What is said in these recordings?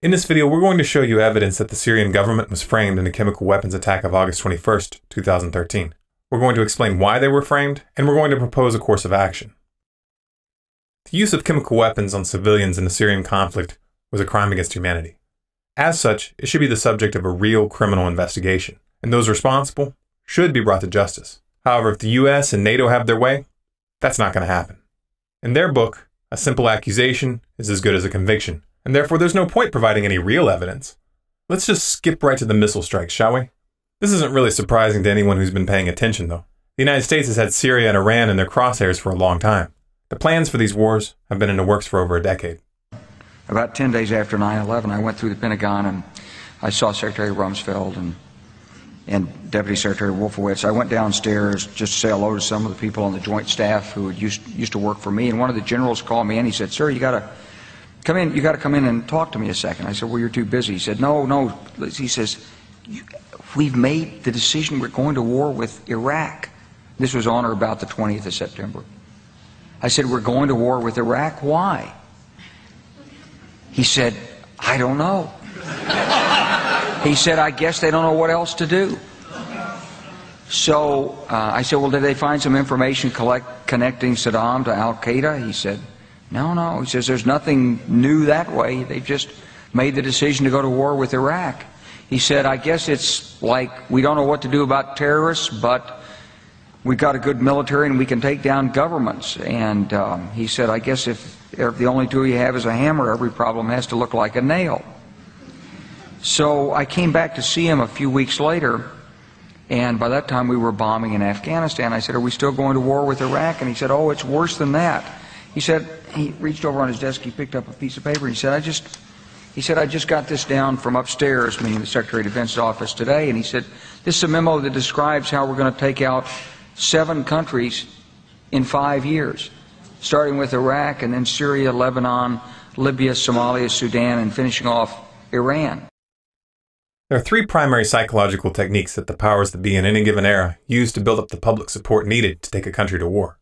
In this video, we're going to show you evidence that the Syrian government was framed in the chemical weapons attack of August 21st, 2013. We're going to explain why they were framed, and we're going to propose a course of action. The use of chemical weapons on civilians in the Syrian conflict was a crime against humanity. As such, it should be the subject of a real criminal investigation, and those responsible should be brought to justice. However, if the US and NATO have their way, that's not going to happen. In their book, a simple accusation is as good as a conviction, and therefore there's no point providing any real evidence. Let's just skip right to the missile strikes, shall we? This isn't really surprising to anyone who's been paying attention, though. The United States has had Syria and Iran in their crosshairs for a long time. The plans for these wars have been in the works for over a decade. About 10 days after 9/11, I went through the Pentagon and I saw Secretary Rumsfeld and Deputy Secretary Wolfowitz. I went downstairs just to say hello to some of the people on the Joint Staff who used to work for me, and one of the generals called me and he said, "Sir, you got to come in. You got to come in and talk to me a second." I said, "Well, you're too busy." He said, "No." He says, "We've made the decision. We're going to war with Iraq." This was on or about the 20th of September. I said, "We're going to war with Iraq. Why?" He said, "I don't know." He said, "I guess they don't know what else to do." So I said, "Well, did they find some information connecting Saddam to Al-Qaeda?" He said, No. He says, "There's nothing new that way. They've just made the decision to go to war with Iraq." He said, "I guess it's like we don't know what to do about terrorists, but we've got a good military and we can take down governments." And he said, "I guess if the only tool you have is a hammer, every problem has to look like a nail." So I came back to see him a few weeks later, and by that time we were bombing in Afghanistan. I said, "Are we still going to war with Iraq?" And he said, "Oh, it's worse than that." He said, he reached over on his desk, he picked up a piece of paper, and he said, I just got this down from upstairs," meaning the Secretary of Defense's office today, and he said, "This is a memo that describes how we're going to take out 7 countries in 5 years, starting with Iraq and then Syria, Lebanon, Libya, Somalia, Sudan, and finishing off Iran." There are 3 primary psychological techniques that the powers that be in any given era use to build up the public support needed to take a country to war.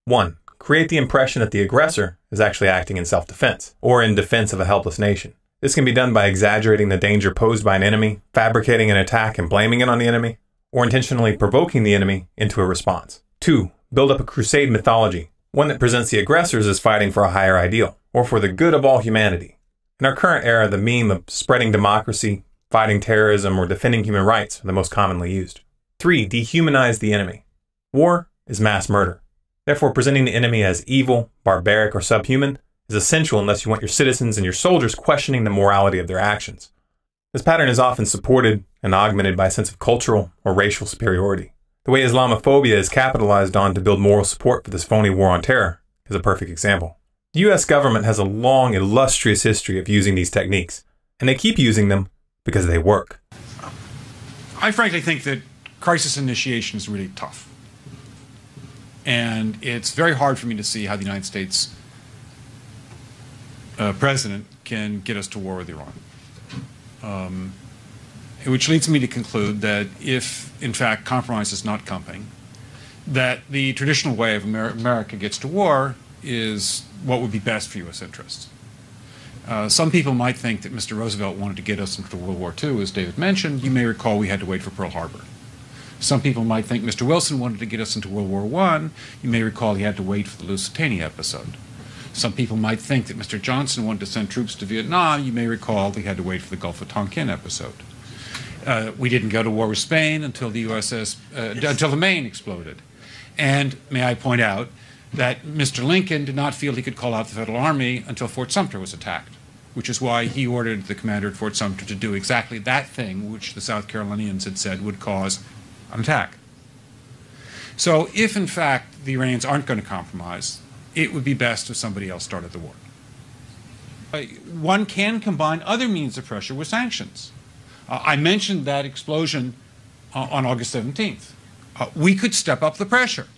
1. Create the impression that the aggressor is actually acting in self-defense, or in defense of a helpless nation. This can be done by exaggerating the danger posed by an enemy, fabricating an attack and blaming it on the enemy, or intentionally provoking the enemy into a response. 2. Build up a crusade mythology, one that presents the aggressors as fighting for a higher ideal, or for the good of all humanity. In our current era, the meme of spreading democracy, fighting terrorism, or defending human rights are the most commonly used. 3. Dehumanize the enemy. War is mass murder. Therefore, presenting the enemy as evil, barbaric, or subhuman is essential unless you want your citizens and your soldiers questioning the morality of their actions. This pattern is often supported and augmented by a sense of cultural or racial superiority. The way Islamophobia is capitalized on to build moral support for this phony war on terror is a perfect example. The US government has a long, illustrious history of using these techniques, and they keep using them because they work. I frankly think that crisis initiation is really tough. And it's very hard for me to see how the United States president can get us to war with Iran. Which leads me to conclude that if, in fact, compromise is not coming, that the traditional way of America gets to war is what would be best for U.S. interests. Some people might think that Mr. Roosevelt wanted to get us into World War II, as David mentioned. You may recall we had to wait for Pearl Harbor. Some people might think Mr. Wilson wanted to get us into World War I. You may recall he had to wait for the Lusitania episode. Some people might think that Mr. Johnson wanted to send troops to Vietnam. You may recall he had to wait for the Gulf of Tonkin episode. We didn't go to war with Spain until the until the Maine exploded. And may I point out that Mr. Lincoln did not feel he could call out the Federal Army until Fort Sumter was attacked, which is why he ordered the commander at Fort Sumter to do exactly that thing which the South Carolinians had said would cause an attack. So if, in fact, the Iranians aren't going to compromise, it would be best if somebody else started the war. One can combine other means of pressure with sanctions. I mentioned that explosion on August 17th. We could step up the pressure.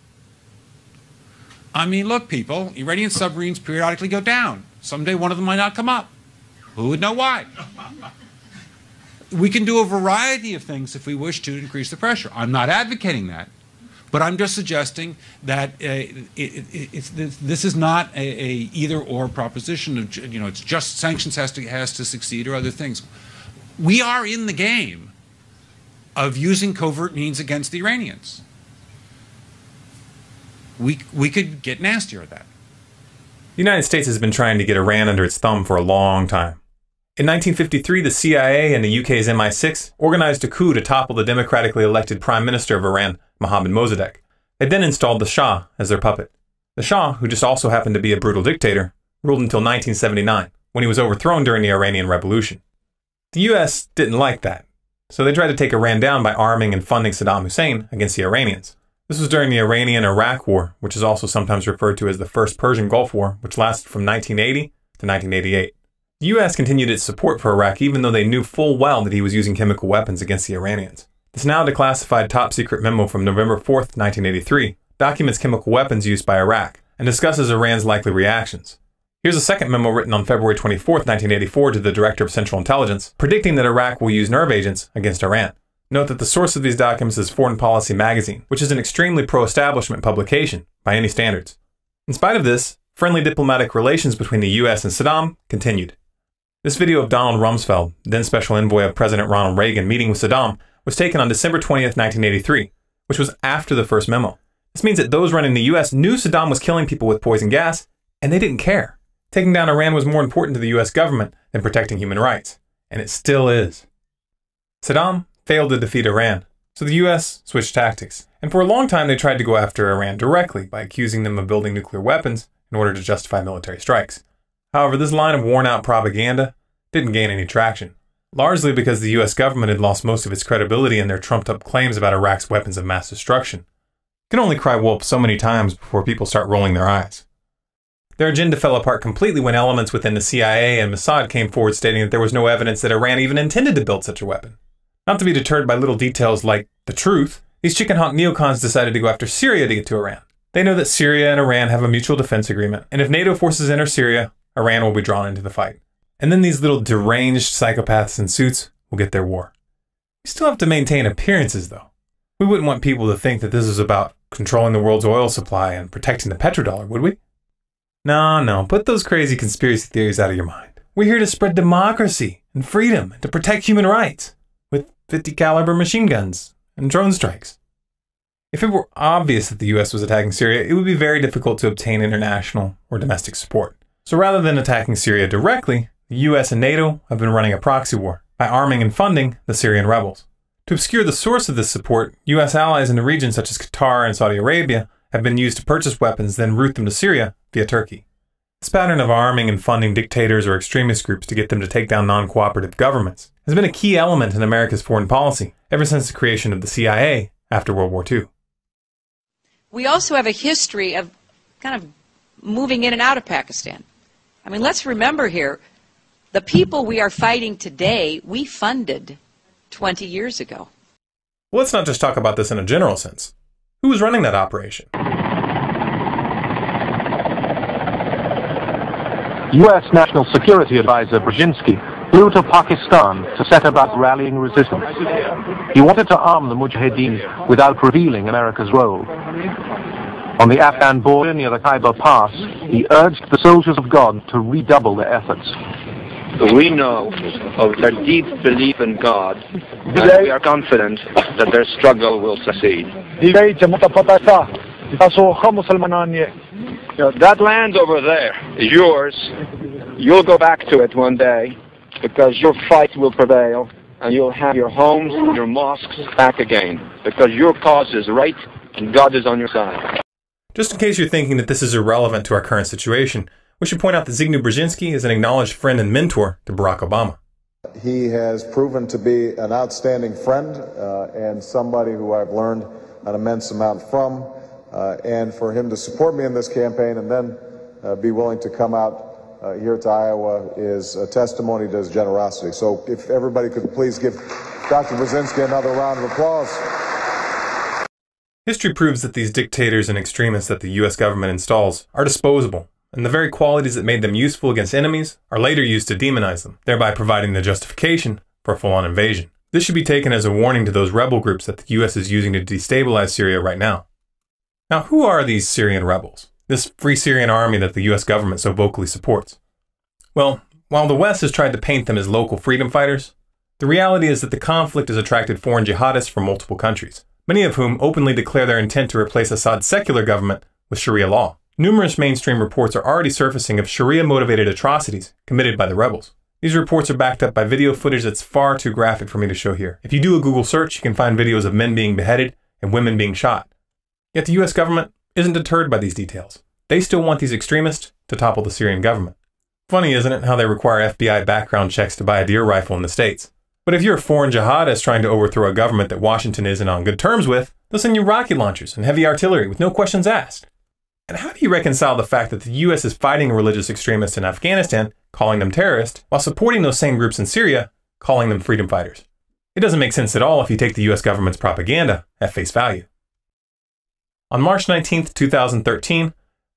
I mean, look, people, Iranian submarines periodically go down. Someday one of them might not come up. Who would know why? We can do a variety of things if we wish to increase the pressure. I'm not advocating that. But I'm just suggesting that this is not a either-or proposition of, it's just sanctions has to succeed or other things. We are in the game of using covert means against the Iranians. We could get nastier at that. The United States has been trying to get Iran under its thumb for a long time. In 1953, the CIA and the UK's MI6 organized a coup to topple the democratically elected Prime Minister of Iran, Mohammad Mossadegh. They then installed the Shah as their puppet. The Shah, who just also happened to be a brutal dictator, ruled until 1979, when he was overthrown during the Iranian Revolution. The US didn't like that, so they tried to take Iran down by arming and funding Saddam Hussein against the Iranians. This was during the Iranian-Iraq War, which is also sometimes referred to as the First Persian Gulf War, which lasted from 1980 to 1988. The US continued its support for Iraq even though they knew full well that he was using chemical weapons against the Iranians. This now declassified top-secret memo from November 4th, 1983, documents chemical weapons used by Iraq and discusses Iran's likely reactions. Here's a second memo written on February 24th, 1984 to the Director of Central Intelligence, predicting that Iraq will use nerve agents against Iran. Note that the source of these documents is Foreign Policy magazine, which is an extremely pro-establishment publication by any standards. In spite of this, friendly diplomatic relations between the US and Saddam continued. This video of Donald Rumsfeld, then Special Envoy of President Ronald Reagan, meeting with Saddam was taken on December 20th, 1983, which was after the first memo. This means that those running the US knew Saddam was killing people with poison gas, and they didn't care. Taking down Iran was more important to the US government than protecting human rights, and it still is. Saddam failed to defeat Iran, so the US switched tactics, and for a long time they tried to go after Iran directly by accusing them of building nuclear weapons in order to justify military strikes. However, this line of worn-out propaganda didn't gain any traction, largely because the US government had lost most of its credibility in their trumped-up claims about Iraq's weapons of mass destruction. You can only cry wolf so many times before people start rolling their eyes. Their agenda fell apart completely when elements within the CIA and Mossad came forward stating that there was no evidence that Iran even intended to build such a weapon. Not to be deterred by little details like the truth, these chicken-hawk neocons decided to go after Syria to get to Iran. They know that Syria and Iran have a mutual defense agreement, and if NATO forces enter Syria, Iran will be drawn into the fight. And then these little deranged psychopaths in suits will get their war. We still have to maintain appearances, though. We wouldn't want people to think that this is about controlling the world's oil supply and protecting the petrodollar, would we? No, put those crazy conspiracy theories out of your mind. We're here to spread democracy and freedom and to protect human rights with 50 caliber machine guns and drone strikes. If it were obvious that the US was attacking Syria, it would be very difficult to obtain international or domestic support. So rather than attacking Syria directly, the US and NATO have been running a proxy war by arming and funding the Syrian rebels. To obscure the source of this support, US allies in the region such as Qatar and Saudi Arabia have been used to purchase weapons, then route them to Syria via Turkey. This pattern of arming and funding dictators or extremist groups to get them to take down non-cooperative governments has been a key element in America's foreign policy ever since the creation of the CIA after World War II. We also have a history of kind of moving in and out of Pakistan. I mean, let's remember here, the people we are fighting today, we funded 20 years ago. Well, let's not just talk about this in a general sense. Who was running that operation? U.S. National Security Advisor Brzezinski flew to Pakistan to set about rallying resistance. He wanted to arm the Mujahideen without revealing America's role. On the Afghan border near the Khyber Pass, he urged the soldiers of God to redouble their efforts. We know of their deep belief in God, and we are confident that their struggle will succeed. That land over there is yours. You'll go back to it one day because your fight will prevail and you'll have your homes and your mosques back again because your cause is right and God is on your side. Just in case you're thinking that this is irrelevant to our current situation, we should point out that Zbigniew Brzezinski is an acknowledged friend and mentor to Barack Obama. He has proven to be an outstanding friend and somebody who I've learned an immense amount from. And for him to support me in this campaign and then be willing to come out here to Iowa is a testimony to his generosity. So if everybody could please give Dr. Brzezinski another round of applause. History proves that these dictators and extremists that the US government installs are disposable, and the very qualities that made them useful against enemies are later used to demonize them, thereby providing the justification for a full-on invasion. This should be taken as a warning to those rebel groups that the US is using to destabilize Syria right now. Now, who are these Syrian rebels? This Free Syrian Army that the US government so vocally supports? Well, while the West has tried to paint them as local freedom fighters, the reality is that the conflict has attracted foreign jihadists from multiple countries, many of whom openly declare their intent to replace Assad's secular government with Sharia law. Numerous mainstream reports are already surfacing of Sharia-motivated atrocities committed by the rebels. These reports are backed up by video footage that's far too graphic for me to show here. If you do a Google search, you can find videos of men being beheaded and women being shot. Yet the US government isn't deterred by these details. They still want these extremists to topple the Syrian government. Funny, isn't it, how they require FBI background checks to buy a deer rifle in the States? But if you're a foreign jihadist trying to overthrow a government that Washington isn't on good terms with, they'll send you rocket launchers and heavy artillery with no questions asked. And how do you reconcile the fact that the US is fighting religious extremists in Afghanistan, calling them terrorists, while supporting those same groups in Syria, calling them freedom fighters? It doesn't make sense at all if you take the US government's propaganda at face value. On March 19, 2013,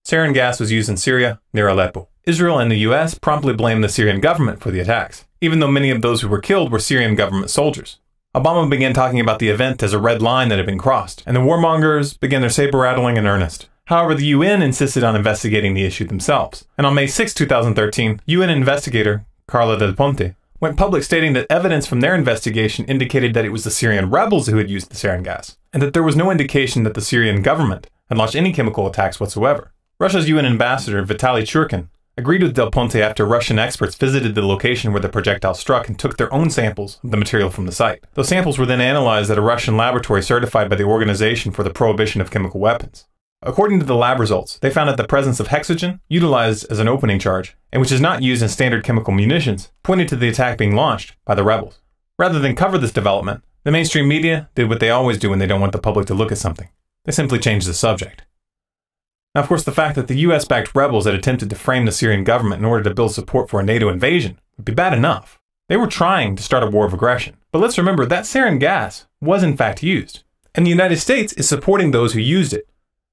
sarin gas was used in Syria near Aleppo. Israel and the US promptly blamed the Syrian government for the attacks, even though many of those who were killed were Syrian government soldiers. Obama began talking about the event as a red line that had been crossed, and the warmongers began their saber-rattling in earnest. However, the UN insisted on investigating the issue themselves, and on May 6, 2013, UN investigator Carla Del Ponte went public stating that evidence from their investigation indicated that it was the Syrian rebels who had used the sarin gas, and that there was no indication that the Syrian government had launched any chemical attacks whatsoever. Russia's UN ambassador Vitaly Churkin agreed with Del Ponte after Russian experts visited the location where the projectile struck and took their own samples of the material from the site. Those samples were then analyzed at a Russian laboratory certified by the Organization for the Prohibition of Chemical Weapons. According to the lab results, they found that the presence of hexogen, utilized as an opening charge, and which is not used in standard chemical munitions, pointed to the attack being launched by the rebels. Rather than cover this development, the mainstream media did what they always do when they don't want the public to look at something. They simply changed the subject. Now, of course, the fact that the US-backed rebels had attempted to frame the Syrian government in order to build support for a NATO invasion would be bad enough. They were trying to start a war of aggression. But let's remember that sarin gas was in fact used, and the United States is supporting those who used it.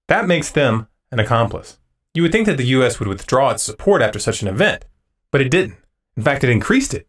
That makes them an accomplice. You would think that the US would withdraw its support after such an event, but it didn't. In fact, it increased it.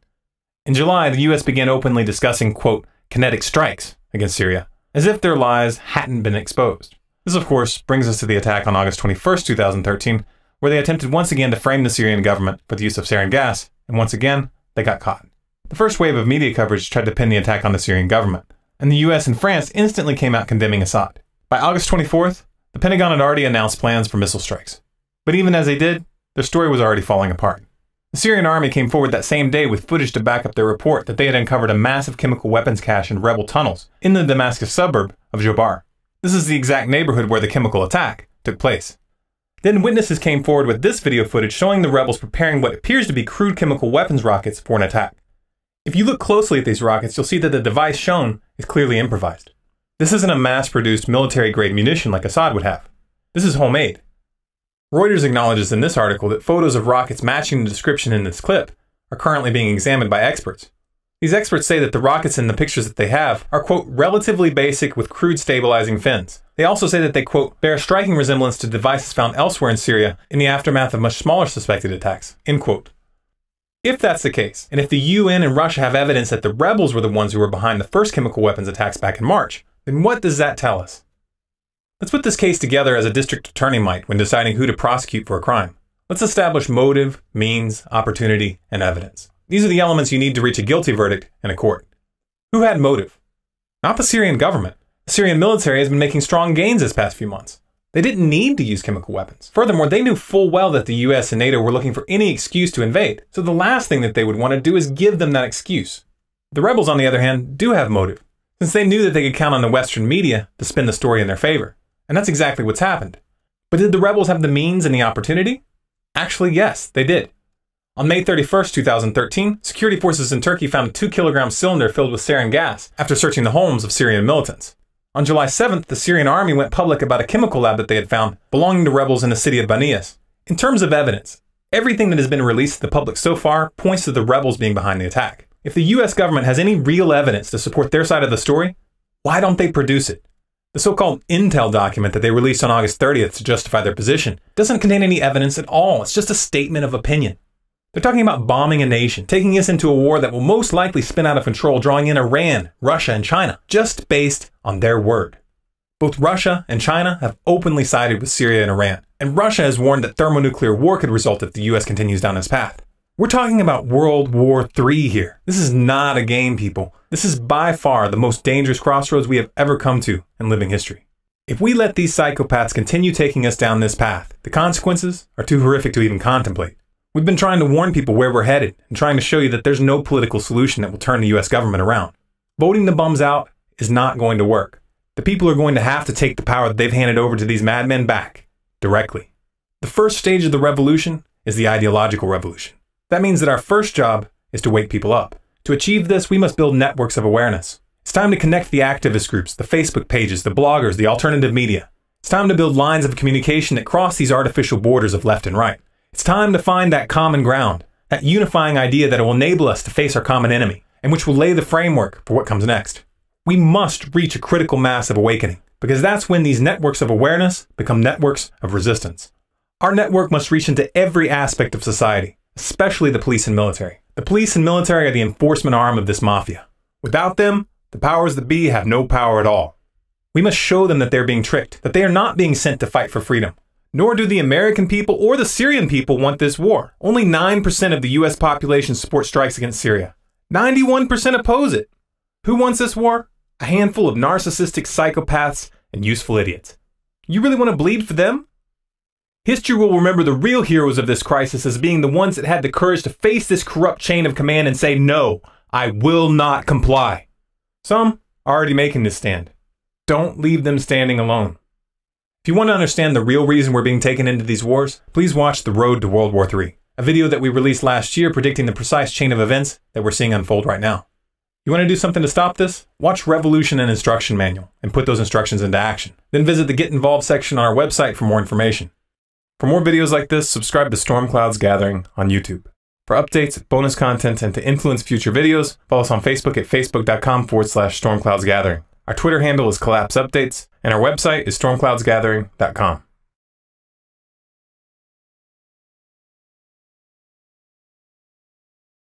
In July, the US began openly discussing, quote, kinetic strikes against Syria, as if their lies hadn't been exposed. This, of course, brings us to the attack on August 21, 2013, where they attempted once again to frame the Syrian government for the use of sarin gas, and once again, they got caught. The first wave of media coverage tried to pin the attack on the Syrian government, and the US and France instantly came out condemning Assad. By August 24th, the Pentagon had already announced plans for missile strikes. But even as they did, their story was already falling apart. The Syrian army came forward that same day with footage to back up their report that they had uncovered a massive chemical weapons cache in rebel tunnels in the Damascus suburb of Jobar. This is the exact neighborhood where the chemical attack took place. Then witnesses came forward with this video footage showing the rebels preparing what appears to be crude chemical weapons rockets for an attack. If you look closely at these rockets, you'll see that the device shown is clearly improvised. This isn't a mass-produced military-grade munition like Assad would have. This is homemade. Reuters acknowledges in this article that photos of rockets matching the description in this clip are currently being examined by experts. These experts say that the rockets in the pictures that they have are, quote, relatively basic with crude stabilizing fins. They also say that they, quote, bear a striking resemblance to devices found elsewhere in Syria in the aftermath of much smaller suspected attacks, end quote. If that's the case, and if the UN and Russia have evidence that the rebels were the ones who were behind the first chemical weapons attacks back in March, then what does that tell us? Let's put this case together as a district attorney might when deciding who to prosecute for a crime. Let's establish motive, means, opportunity, and evidence. These are the elements you need to reach a guilty verdict in a court. Who had motive? Not the Syrian government. The Syrian military has been making strong gains this past few months. They didn't need to use chemical weapons. Furthermore, they knew full well that the US and NATO were looking for any excuse to invade, so the last thing that they would want to do is give them that excuse. The rebels, on the other hand, do have motive, since they knew that they could count on the Western media to spin the story in their favor. And that's exactly what's happened. But did the rebels have the means and the opportunity? Actually, yes, they did. On May 31, 2013, security forces in Turkey found a 2-kilogram cylinder filled with sarin gas after searching the homes of Syrian militants. On July 7th, the Syrian army went public about a chemical lab that they had found belonging to rebels in the city of Banias. In terms of evidence, everything that has been released to the public so far points to the rebels being behind the attack. If the US government has any real evidence to support their side of the story, why don't they produce it? The so-called intel document that they released on August 30th to justify their position doesn't contain any evidence at all. It's just a statement of opinion. They're talking about bombing a nation, taking us into a war that will most likely spin out of control, drawing in Iran, Russia, and China, just based on their word. Both Russia and China have openly sided with Syria and Iran, and Russia has warned that thermonuclear war could result if the US continues down this path. We're talking about World War III here. This is not a game, people. This is by far the most dangerous crossroads we have ever come to in living history. If we let these psychopaths continue taking us down this path, the consequences are too horrific to even contemplate. We've been trying to warn people where we're headed and trying to show you that there's no political solution that will turn the US government around. Voting the bums out is not going to work. The people are going to have to take the power that they've handed over to these madmen back, directly. The first stage of the revolution is the ideological revolution. That means that our first job is to wake people up. To achieve this, we must build networks of awareness. It's time to connect the activist groups, the Facebook pages, the bloggers, the alternative media. It's time to build lines of communication that cross these artificial borders of left and right. It's time to find that common ground, that unifying idea that will enable us to face our common enemy, and which will lay the framework for what comes next. We must reach a critical mass of awakening, because that's when these networks of awareness become networks of resistance. Our network must reach into every aspect of society, especially the police and military. The police and military are the enforcement arm of this mafia. Without them, the powers that be have no power at all. We must show them that they're being tricked, that they are not being sent to fight for freedom. Nor do the American people or the Syrian people want this war. Only 9% of the US population support strikes against Syria. 91% oppose it. Who wants this war? A handful of narcissistic psychopaths and useful idiots. You really want to bleed for them? History will remember the real heroes of this crisis as being the ones that had the courage to face this corrupt chain of command and say, no, I will not comply. Some are already making this stand. Don't leave them standing alone. If you want to understand the real reason we're being taken into these wars, please watch The Road to World War III, a video that we released last year predicting the precise chain of events that we're seeing unfold right now. You want to do something to stop this? Watch Revolution and Instruction Manual and put those instructions into action. Then visit the Get Involved section on our website for more information. For more videos like this, subscribe to Storm Clouds Gathering on YouTube. For updates, bonus content, and to influence future videos, follow us on Facebook at facebook.com/stormcloudsgathering. Our Twitter handle is Collapse Updates, and our website is stormcloudsgathering.com.